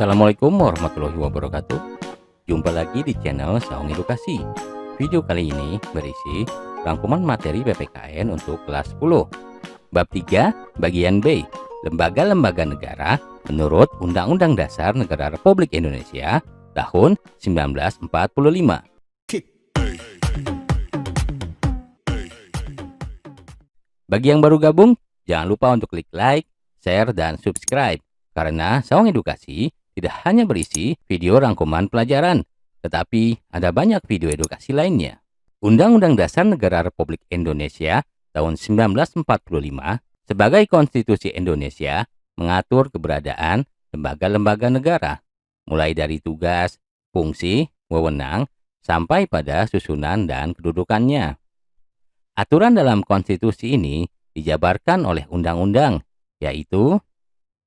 Assalamualaikum warahmatullahi wabarakatuh. Jumpa lagi di channel Saung Edukasi. Video kali ini berisi rangkuman materi PPKN untuk kelas 10. Bab 3, bagian B, lembaga-lembaga negara menurut Undang-Undang Dasar Negara Republik Indonesia tahun 1945. Bagi yang baru gabung, jangan lupa untuk klik like, share, dan subscribe. Karena Saung Edukasi tidak hanya berisi video rangkuman pelajaran, tetapi ada banyak video edukasi lainnya. Undang-Undang Dasar Negara Republik Indonesia tahun 1945 sebagai konstitusi Indonesia mengatur keberadaan lembaga-lembaga negara, mulai dari tugas, fungsi, wewenang, sampai pada susunan dan kedudukannya. Aturan dalam konstitusi ini dijabarkan oleh undang-undang, yaitu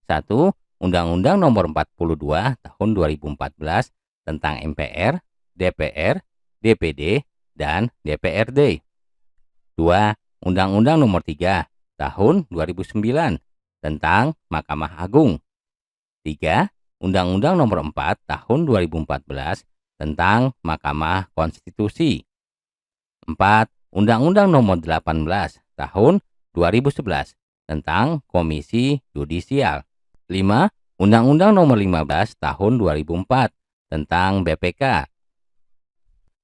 1. Undang-Undang Nomor 42 Tahun 2014 tentang MPR, DPR, DPD, dan DPRD. 2. Undang-Undang Nomor 3 Tahun 2009 tentang Mahkamah Agung. 3. Undang-Undang Nomor 4 Tahun 2014 tentang Mahkamah Konstitusi. 4. Undang-Undang Nomor 18 Tahun 2011 tentang Komisi Yudisial. 5. Undang-Undang Nomor 15 Tahun 2004 tentang BPK.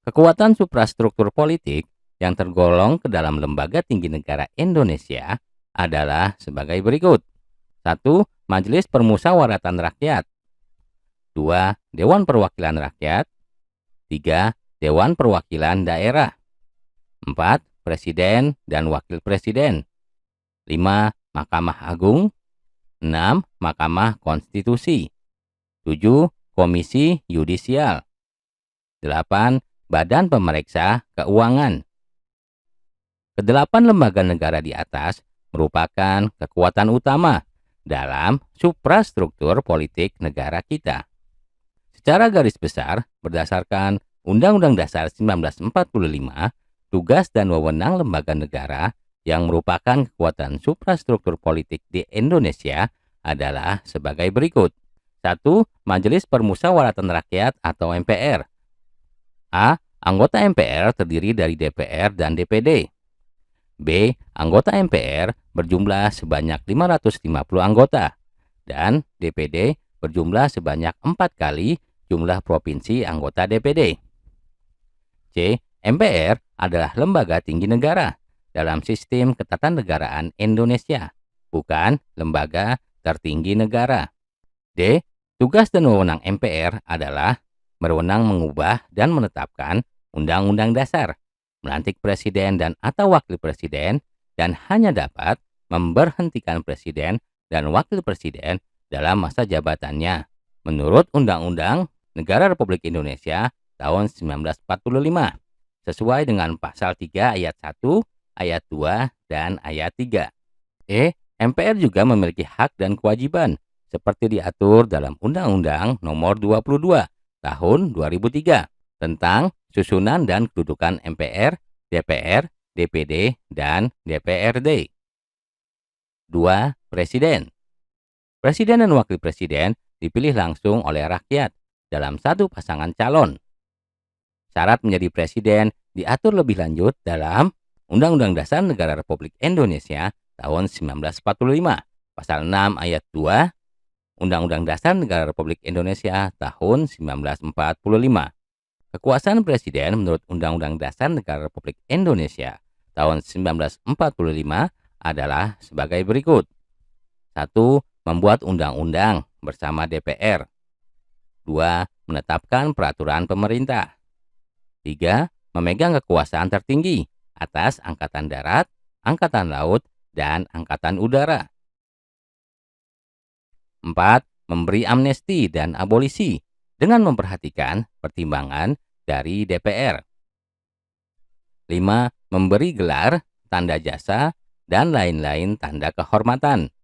Kekuatan suprastruktur politik yang tergolong ke dalam lembaga tinggi negara Indonesia adalah sebagai berikut. 1. Majelis Permusyawaratan Rakyat. 2. Dewan Perwakilan Rakyat. 3. Dewan Perwakilan Daerah. 4. Presiden dan Wakil Presiden. 5. Mahkamah Agung. 6. Mahkamah Konstitusi. 7. Komisi Yudisial. 8. Badan Pemeriksa Keuangan. Kedelapan lembaga negara di atas merupakan kekuatan utama dalam suprastruktur politik negara kita. Secara garis besar, berdasarkan Undang-Undang Dasar 1945, tugas dan wewenang lembaga negara yang merupakan kekuatan suprastruktur politik di Indonesia adalah sebagai berikut. 1. Majelis Permusyawaratan Rakyat atau MPR. A. Anggota MPR terdiri dari DPR dan DPD. B. Anggota MPR berjumlah sebanyak 550 anggota. Dan DPD berjumlah sebanyak 4 kali jumlah provinsi anggota DPD. C. MPR adalah lembaga tinggi negara dalam sistem ketatanegaraan Indonesia, bukan lembaga tertinggi negara. D. Tugas dan wewenang MPR adalah berwenang mengubah dan menetapkan undang-undang dasar, melantik presiden dan atau wakil presiden, dan hanya dapat memberhentikan presiden dan wakil presiden dalam masa jabatannya menurut Undang-Undang Negara Republik Indonesia tahun 1945. Sesuai dengan pasal 3 ayat 1, ayat 2, dan ayat 3. MPR juga memiliki hak dan kewajiban seperti diatur dalam Undang-Undang Nomor 22 Tahun 2003 tentang susunan dan kedudukan MPR, DPR, DPD, dan DPRD. 2. Presiden. Presiden dan wakil presiden dipilih langsung oleh rakyat dalam satu pasangan calon. Syarat menjadi presiden diatur lebih lanjut dalam Undang-Undang Dasar Negara Republik Indonesia tahun 1945, pasal 6 ayat 2, Undang-Undang Dasar Negara Republik Indonesia tahun 1945. Kekuasaan presiden menurut Undang-Undang Dasar Negara Republik Indonesia tahun 1945 adalah sebagai berikut. 1. Membuat undang-undang bersama DPR. 2. Menetapkan peraturan pemerintah. 3. Memegang kekuasaan tertinggi atas Angkatan Darat, Angkatan Laut, dan Angkatan Udara. 4. Memberi amnesti dan abolisi dengan memperhatikan pertimbangan dari DPR. 5. Memberi gelar, tanda jasa, dan lain-lain tanda kehormatan.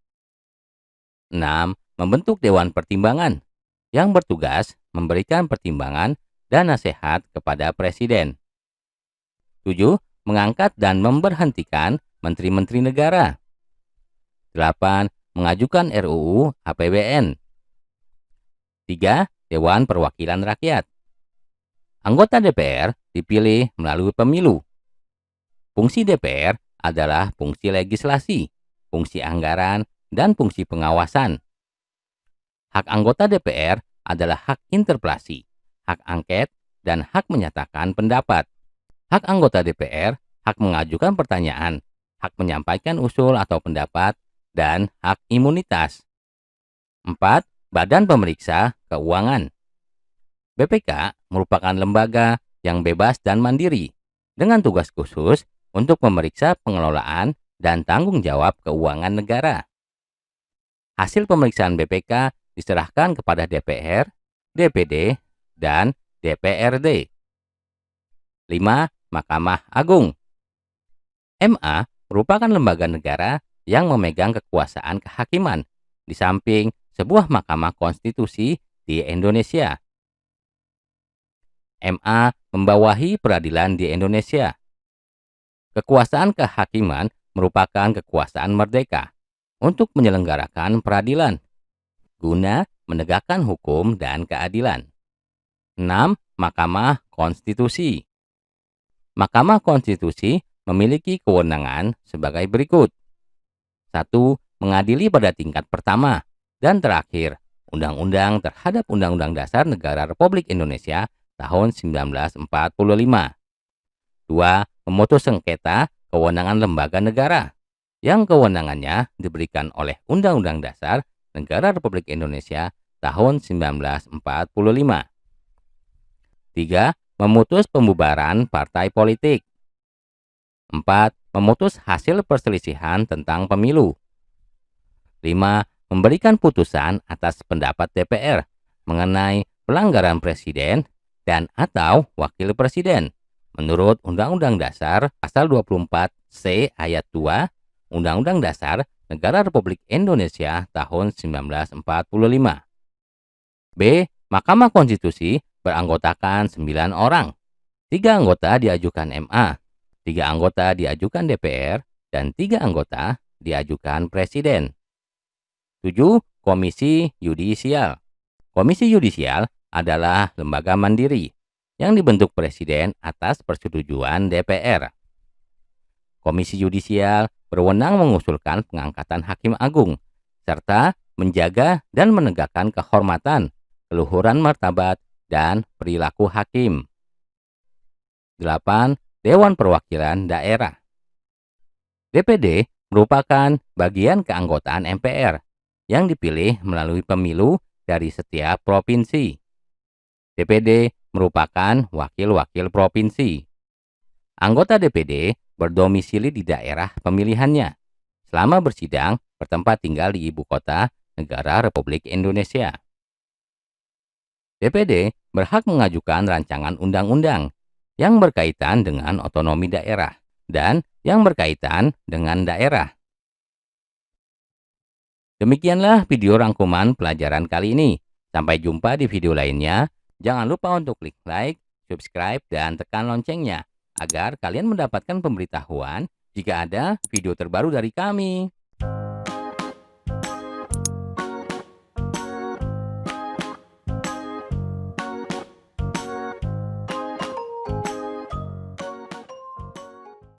6. Membentuk Dewan Pertimbangan yang bertugas memberikan pertimbangan dan nasihat kepada Presiden. 7. Mengangkat dan memberhentikan menteri-menteri negara. 8. Mengajukan RUU APBN. 3. Dewan Perwakilan Rakyat. Anggota DPR dipilih melalui pemilu. Fungsi DPR adalah fungsi legislasi, fungsi anggaran, dan fungsi pengawasan. Hak anggota DPR adalah hak interpelasi, hak angket, dan hak menyatakan pendapat. Hak anggota DPR, hak mengajukan pertanyaan, hak menyampaikan usul atau pendapat, dan hak imunitas. 4. Badan Pemeriksa Keuangan. BPK merupakan lembaga yang bebas dan mandiri dengan tugas khusus untuk memeriksa pengelolaan dan tanggung jawab keuangan negara. Hasil pemeriksaan BPK diserahkan kepada DPR, DPD, dan DPRD. 5. Mahkamah Agung. MA merupakan lembaga negara yang memegang kekuasaan kehakiman di samping sebuah mahkamah konstitusi di Indonesia. MA membawahi peradilan di Indonesia. Kekuasaan kehakiman merupakan kekuasaan merdeka untuk menyelenggarakan peradilan guna menegakkan hukum dan keadilan. 6. Mahkamah Konstitusi. Mahkamah Konstitusi memiliki kewenangan sebagai berikut. 1. Mengadili pada tingkat pertama dan terakhir undang-undang terhadap Undang-Undang Dasar Negara Republik Indonesia tahun 1945. 2. Memutus sengketa kewenangan lembaga negara yang kewenangannya diberikan oleh Undang-Undang Dasar Negara Republik Indonesia tahun 1945. 3. Memutus pembubaran partai politik. 4. Memutus hasil perselisihan tentang pemilu. 5. Memberikan putusan atas pendapat DPR mengenai pelanggaran presiden dan atau wakil presiden menurut Undang-Undang Dasar Pasal 24C Ayat 2 Undang-Undang Dasar Negara Republik Indonesia tahun 1945. B. Mahkamah Konstitusi beranggotakan 9 orang. 3 anggota diajukan MA, 3 anggota diajukan DPR, dan 3 anggota diajukan Presiden. 7. Komisi Yudisial. Komisi Yudisial adalah lembaga mandiri yang dibentuk Presiden atas persetujuan DPR. Komisi Yudisial berwenang mengusulkan pengangkatan Hakim Agung, serta menjaga dan menegakkan kehormatan, keluhuran martabat, dan perilaku hakim. 8. Dewan Perwakilan Daerah. DPD merupakan bagian keanggotaan MPR yang dipilih melalui pemilu dari setiap provinsi. DPD merupakan wakil-wakil provinsi. Anggota DPD berdomisili di daerah pemilihannya selama bersidang bertempat tinggal di ibu kota negara Republik Indonesia. DPD berhak mengajukan rancangan undang-undang yang berkaitan dengan otonomi daerah dan yang berkaitan dengan daerah. Demikianlah video rangkuman pelajaran kali ini. Sampai jumpa di video lainnya. Jangan lupa untuk klik like, subscribe, dan tekan loncengnya agar kalian mendapatkan pemberitahuan jika ada video terbaru dari kami.